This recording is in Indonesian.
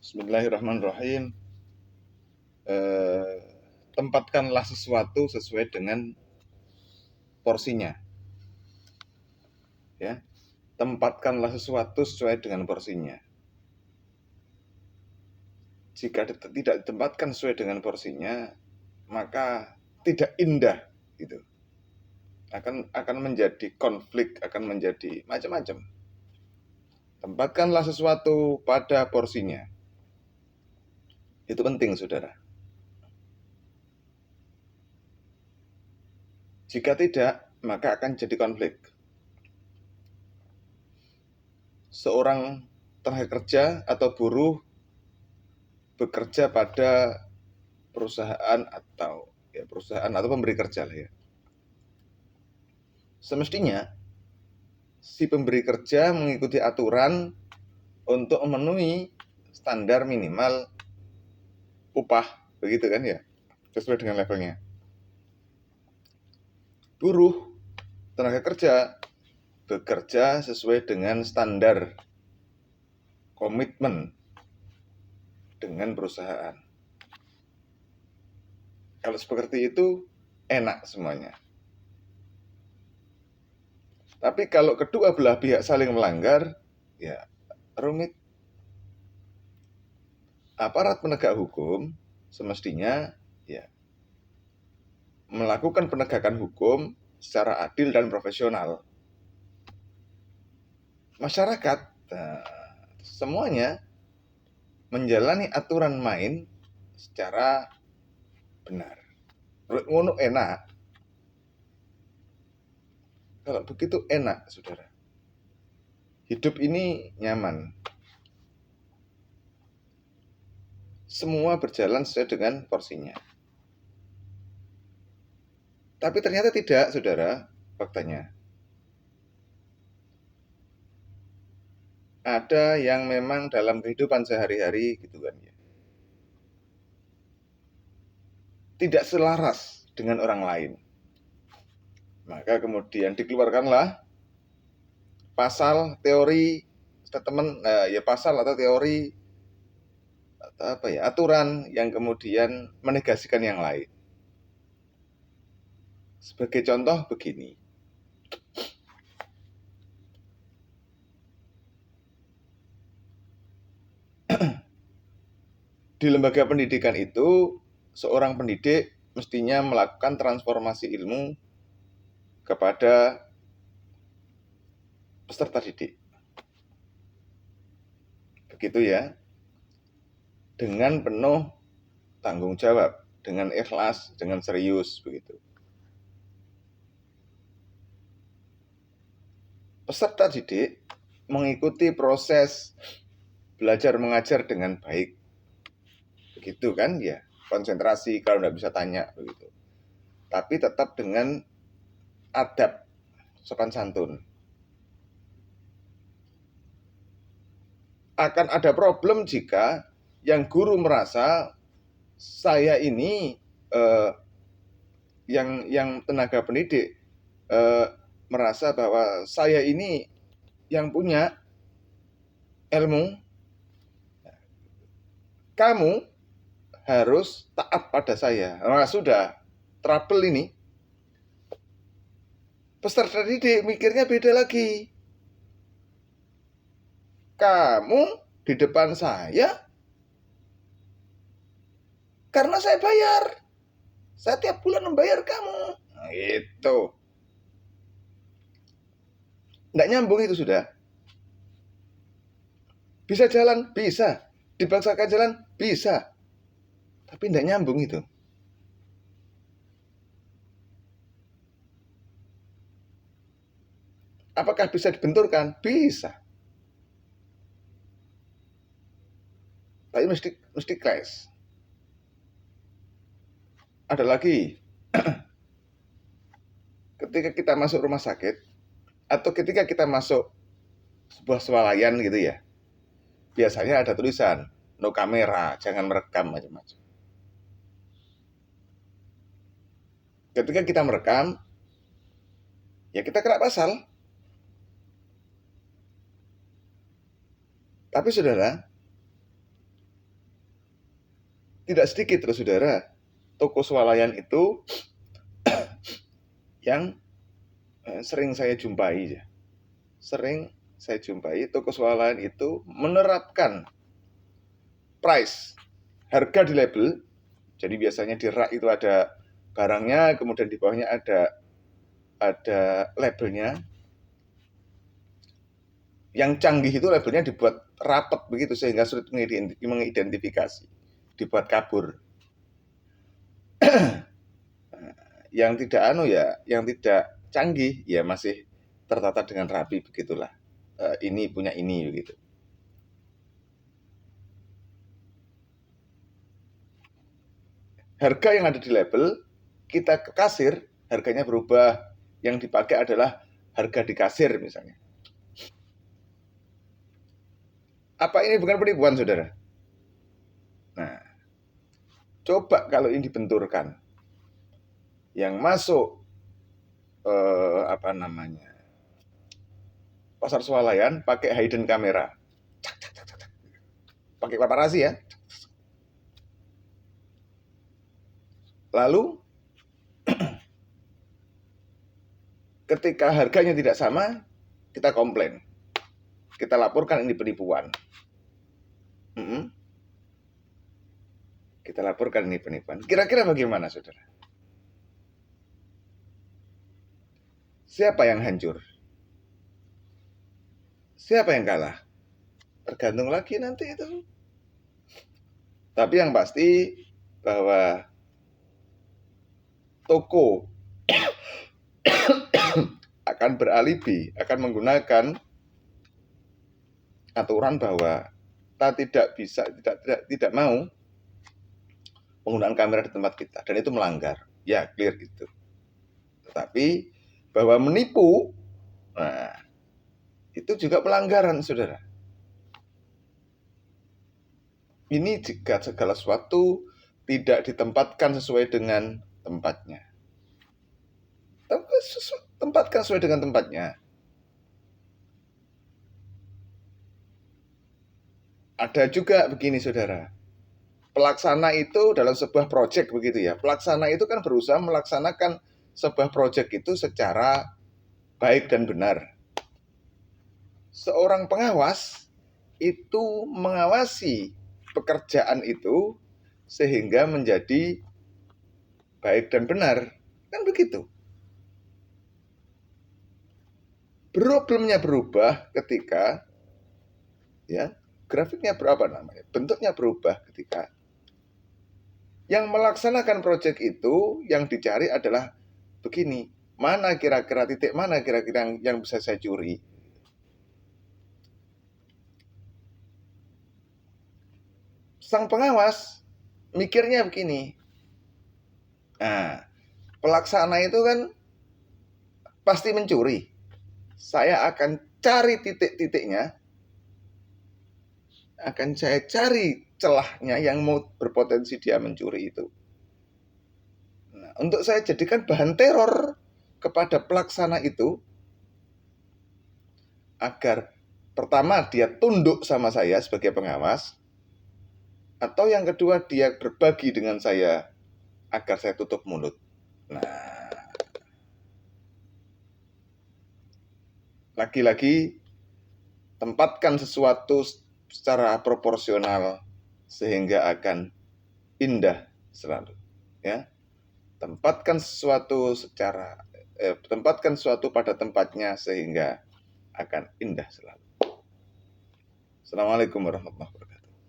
Bismillahirrahmanirrahim. Eh, Tempatkanlah sesuatu sesuai dengan porsinya. Ya, tempatkanlah sesuatu sesuai dengan porsinya. Jika tidak ditempatkan sesuai dengan porsinya, maka tidak indah, gitu. Akan menjadi konflik, akan menjadi macam-macam. Tempatkanlah sesuatu pada porsinya. Itu penting, saudara. Jika tidak, maka akan jadi konflik. Seorang tenaga kerja atau buruh bekerja pada perusahaan atau pemberi kerja lah ya. Semestinya si pemberi kerja mengikuti aturan untuk memenuhi standar minimal upah, begitu kan ya, sesuai dengan levelnya. Buruh, tenaga kerja bekerja sesuai dengan standar komitmen dengan perusahaan. Kalau seperti itu enak semuanya. Tapi kalau kedua belah pihak saling melanggar, ya rumit. Aparat penegak hukum semestinya ya melakukan penegakan hukum secara adil dan profesional. Masyarakat semuanya menjalani aturan main secara benar. Ngono enak. Kalau begitu enak, saudara. Hidup ini nyaman. Semua berjalan sesuai dengan porsinya. Tapi ternyata tidak, saudara, faktanya. Ada yang memang dalam kehidupan sehari-hari gitu kan ya, tidak selaras dengan orang lain. Maka kemudian dikeluarkanlah pasal teori statement, pasal atau teori atau aturan yang kemudian menegasikan yang lain. Sebagai contoh begini. Di lembaga pendidikan itu, seorang pendidik mestinya melakukan transformasi ilmu kepada peserta didik. Begitu ya. Dengan penuh tanggung jawab, dengan ikhlas, dengan serius begitu. Peserta didik mengikuti proses belajar mengajar dengan baik. Begitu kan ya, konsentrasi kalau nggak bisa tanya begitu. Tapi tetap dengan adab, sopan santun. Akan ada problem jika yang guru merasa saya ini yang tenaga pendidik merasa bahwa saya ini yang punya ilmu, kamu harus taat pada saya. Nah, sudah trouble ini. Peserta didik mikirnya beda lagi. Kamu di depan saya karena saya bayar. Saya tiap bulan membayar kamu. Nah, itu. Nggak nyambung itu sudah. Bisa jalan? Bisa. Dipaksakan jalan? Bisa. Tapi nggak nyambung itu. Apakah bisa dibenturkan? Bisa. Tapi mesti clash. Ada lagi. Ketika kita masuk rumah sakit, atau ketika kita masuk sebuah swalayan gitu ya, biasanya ada tulisan, no kamera, jangan merekam macam-macam. Ketika kita merekam, ya kita kena pasal. Tapi saudara, tidak sedikit loh saudara, toko swalayan itu yang sering saya jumpai ya. Sering saya jumpai toko swalayan itu menerapkan price, harga di label. Jadi biasanya di rak itu ada barangnya, kemudian di bawahnya ada labelnya. Yang canggih itu labelnya dibuat rapat begitu sehingga sulit mengidentifikasi, dibuat kabur. Yang tidak canggih ya masih tertata dengan rapi begitulah. Ini punya ini begitu. Harga yang ada di label, kita ke kasir, harganya berubah. Yang dipakai adalah harga di kasir misalnya. Apa ini bukan penipuan, saudara? Nah, coba kalau ini dibenturkan. Yang masuk pasar swalayan pakai hidden camera. Pakai paparazzi ya. Lalu ketika harganya tidak sama, kita komplain. Kita laporkan ini penipuan. Kita laporkan ini penipuan. Kira-kira bagaimana, saudara? Siapa yang hancur? Siapa yang kalah? Tergantung lagi nanti itu. Tapi yang pasti bahwa toko akan beralibi, akan menggunakan aturan bahwa kita tidak mau penggunaan kamera di tempat kita, dan itu melanggar. Ya, clear gitu. Tetapi bahwa menipu, nah, itu juga pelanggaran, saudara. Ini jika segala sesuatu tidak ditempatkan sesuai dengan tempatnya. Tempatkan sesuai dengan tempatnya. Ada juga begini, saudara. Pelaksana itu dalam sebuah proyek begitu ya. Pelaksana itu kan berusaha melaksanakan sebuah proyek itu secara baik dan benar. Seorang pengawas itu mengawasi pekerjaan itu sehingga menjadi baik dan benar. Kan begitu. Problemnya berubah ketika ya, grafiknya bentuknya berubah ketika yang melaksanakan proyek itu yang dicari adalah begini, titik mana kira-kira yang bisa saya curi. Sang pengawas mikirnya begini. Nah, pelaksana itu kan pasti mencuri. Saya akan cari titik-titiknya, akan saya cari celahnya yang mau berpotensi dia mencuri itu. Nah, untuk saya jadikan bahan teror kepada pelaksana itu, agar pertama dia tunduk sama saya sebagai pengawas, atau yang kedua dia berbagi dengan saya agar saya tutup mulut. Nah, lagi-lagi tempatkan sesuatu secara proporsional sehingga akan indah selalu, ya. Tempatkan sesuatu pada tempatnya sehingga akan indah selalu. Assalamualaikum warahmatullahi wabarakatuh.